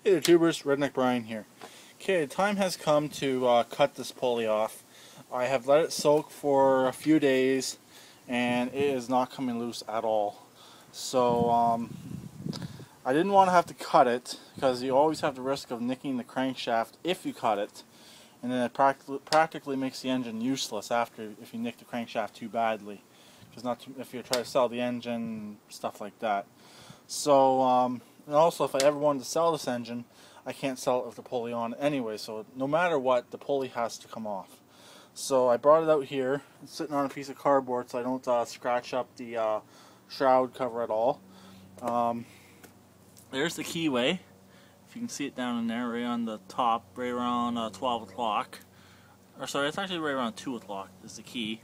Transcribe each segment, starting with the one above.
Hey YouTubers, Redneck Brian here. Okay, the time has come to cut this pulley off. I have let it soak for a few days and it is not coming loose at all. So I didn't want to have to cut it because you always have the risk of nicking the crankshaft if you cut it, and then it practically makes the engine useless after if you nick the crankshaft too badly, because if you try to sell the engine, stuff like that. So and also, if I ever wanted to sell this engine, I can't sell it with the pulley on anyway, so no matter what, the pulley has to come off. So I brought it out here. It's sitting on a piece of cardboard so I don't scratch up the shroud cover at all. There's the keyway. If you can see it down in there, right on the top, right around 12 o'clock. Or sorry, it's actually right around 2 o'clock is the key.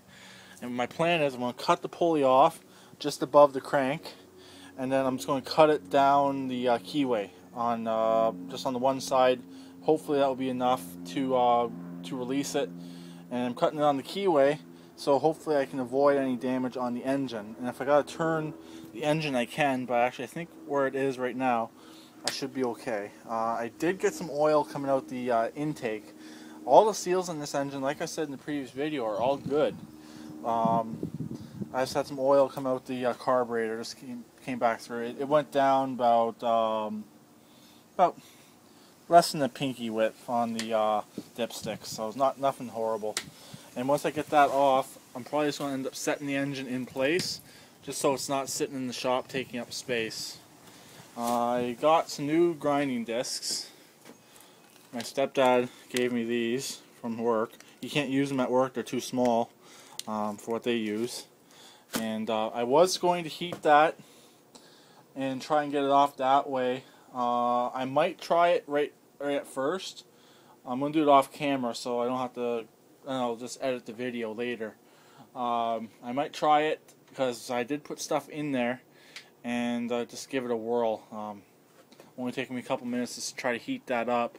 And my plan is I'm going to cut the pulley off just above the crank, and then I'm just going to cut it down the keyway on just on the one side. Hopefully that will be enough to release it. And I'm cutting it on the keyway, so hopefully I can avoid any damage on the engine. And if I gotta turn the engine, I can. But actually, I think where it is right now, I should be okay. I did get some oil coming out the intake. All the seals in this engine, like I said in the previous video, are all good. I just had some oil come out the carburetor. Just came back through. It went down about less than a pinky width on the dipstick, so it's nothing horrible. And once I get that off, I'm probably just going to end up setting the engine in place, just so it's not sitting in the shop taking up space. I got some new grinding discs. My stepdad gave me these from work. You can't use them at work; they're too small for what they use. And I was going to heat that and try and get it off that way. I might try it right at first. I'm going to do it off camera so I don't have to, I'll just edit the video later. I might try it because I did put stuff in there, and just give it a whirl. Only taking me a couple minutes to try to heat that up.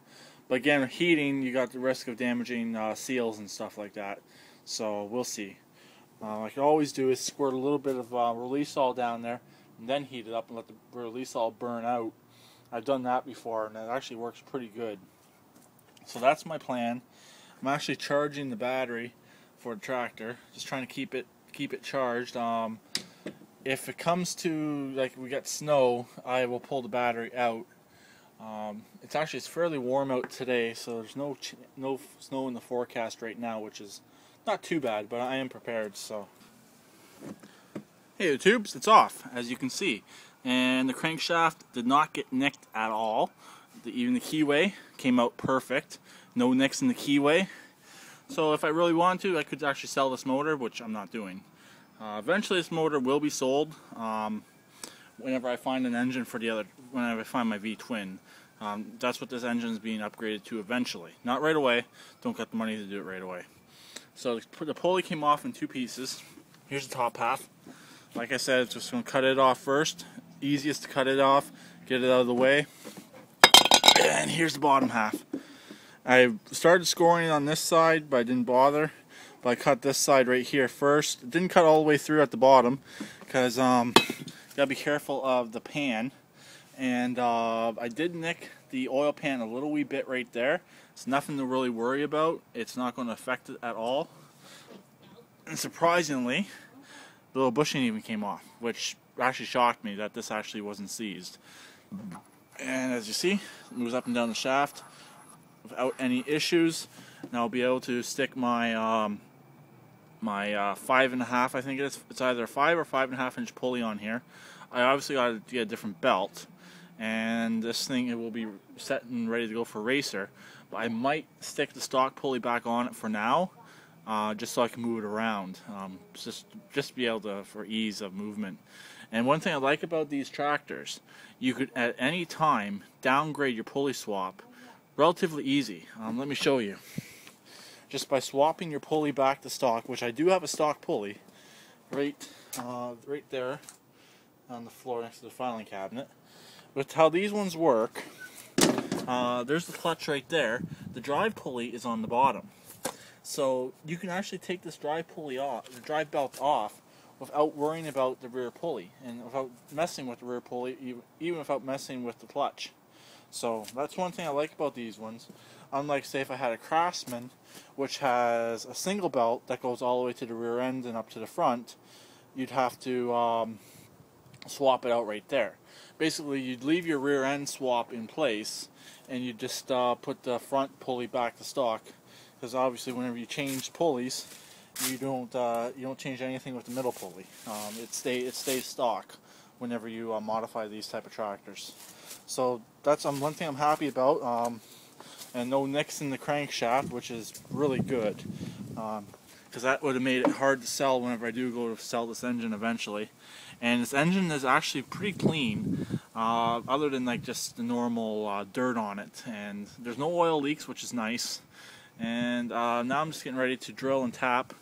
But again, heating, you got the risk of damaging seals and stuff like that. So we'll see. I can always do is squirt a little bit of release-all down there and then heat it up and let the release-all burn out. I've done that before and it actually works pretty good. So that's my plan. I'm actually charging the battery for the tractor, just trying to keep it charged. If it comes to, like, we got snow, I will pull the battery out. It's fairly warm out today, so there's no snow in the forecast right now, which is not too bad, but I am prepared. So, hey, the tubes, it's off, as you can see, and the crankshaft did not get nicked at all. Even the keyway came out perfect, no nicks in the keyway. So if I really want to, I could actually sell this motor, which I'm not doing. Eventually, this motor will be sold whenever I find an engine for whenever I find my V-twin. That's what this engine is being upgraded to eventually. Not right away. Don't got the money to do it right away. So the pulley came off in two pieces. Here's the top half. Like I said, just going to cut it off first. Easiest to cut it off, get it out of the way. And here's the bottom half. I started scoring it on this side, but I didn't bother. But I cut this side right here first. It didn't cut all the way through at the bottom because you gotta be careful of the pan. And I did nick the oil pan a little wee bit right there. It's nothing to really worry about. It's not going to affect it at all. And surprisingly, the little bushing even came off, which actually shocked me that this actually wasn't seized. And as you see, it moves up and down the shaft without any issues. Now I'll be able to stick my 5.5, I think it is. It's either a 5 or 5.5 inch pulley on here. I obviously got to get a different belt, and this thing, it will be set and ready to go for racer. But I might stick the stock pulley back on it for now, just so I can move it around, just be able to, for ease of movement. And one thing I like about these tractors, you could at any time downgrade your pulley swap relatively easy. Let me show you. Just by swapping your pulley back to stock, which I do have a stock pulley right there on the floor next to the filing cabinet. But how these ones work, there's the clutch right there. The drive pulley is on the bottom. So you can actually take this drive pulley off, the drive belt off, without worrying about the rear pulley and without messing with the rear pulley, even without messing with the clutch. So that's one thing I like about these ones. Unlike, say, if I had a Craftsman, which has a single belt that goes all the way to the rear end and up to the front, you'd have to swap it out right there. Basically, you'd leave your rear end swap in place, and you just put the front pulley back to stock. Because obviously, whenever you change pulleys, you don't change anything with the middle pulley. It stays stock whenever you modify these type of tractors. So that's one thing I'm happy about. And no nicks in the crankshaft, which is really good. Because that would have made it hard to sell whenever I do go to sell this engine eventually. And this engine is actually pretty clean, other than like just the normal dirt on it. And there's no oil leaks, which is nice. And now I'm just getting ready to drill and tap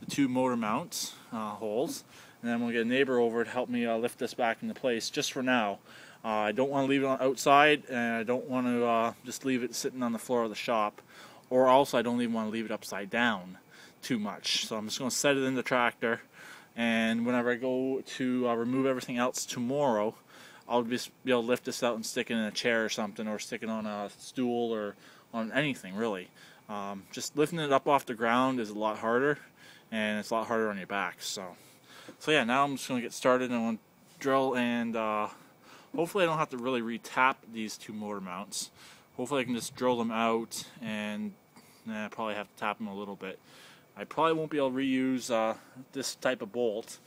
the 2 motor mounts holes. And then we'll get a neighbor over to help me lift this back into place just for now. I don't want to leave it outside, and I don't want to just leave it sitting on the floor of the shop. Or also I don't even want to leave it upside down too much. So I'm just going to set it in the tractor, and whenever I go to remove everything else tomorrow, I'll just be able to lift this out and stick it in a chair or something, or stick it on a stool or on anything really. Just lifting it up off the ground is a lot harder, and it's a lot harder on your back. So yeah, now I'm just going to get started, and I'm going to drill, and hopefully I don't have to really re-tap these 2 motor mounts. Hopefully I can just drill them out, and I probably have to tap them a little bit. I probably won't be able to reuse this type of bolt.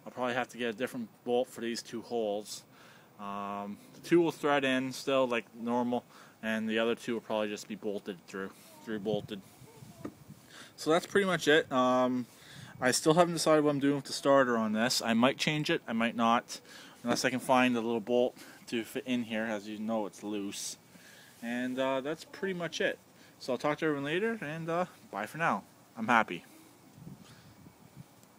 I'll probably have to get a different bolt for these 2 holes. The 2 will thread in still like normal, and the other 2 will probably just be bolted through bolted. So that's pretty much it. I still haven't decided what I'm doing with the starter on this. I might change it, I might not, unless I can find a little bolt to fit in here. As you know, it's loose. And that's pretty much it. So I'll talk to everyone later, and bye for now. I'm happy.